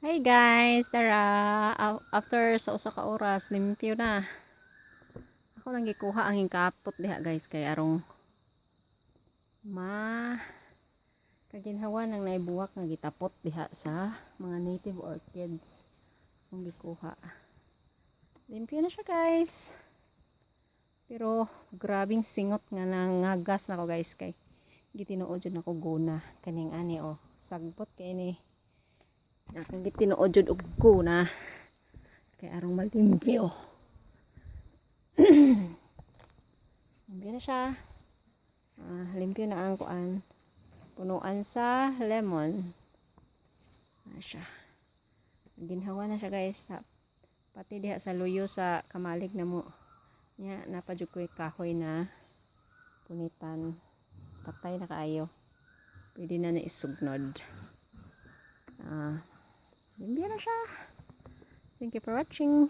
Hey guys, tara. After sa usa ka oras, limpyo na. Ako lang gikuha ang hingkapot diha guys kay arong kaginhawa nang naibuwak nga gitapot diha sa mga native orchids. Ang gikuha. Limpyo na siya guys. Pero grabing singot nga nangagas na ko guys kay gitinuod jud nako guna kaning ani sagbot kay ni. Akong gitinuod jud og guna kay arong malimpyo. Limpyo na siya. Limpyo na ang kuan. Punuan sa lemon. Na siya. Ginhawa na siya guys. Pati diha sa luyo sa kamalig na mo. Nya napadjud ko kahoy na punitan. Patay na kaayo. Pwede na isugnod. Limpyo na siya. Thank you for watching.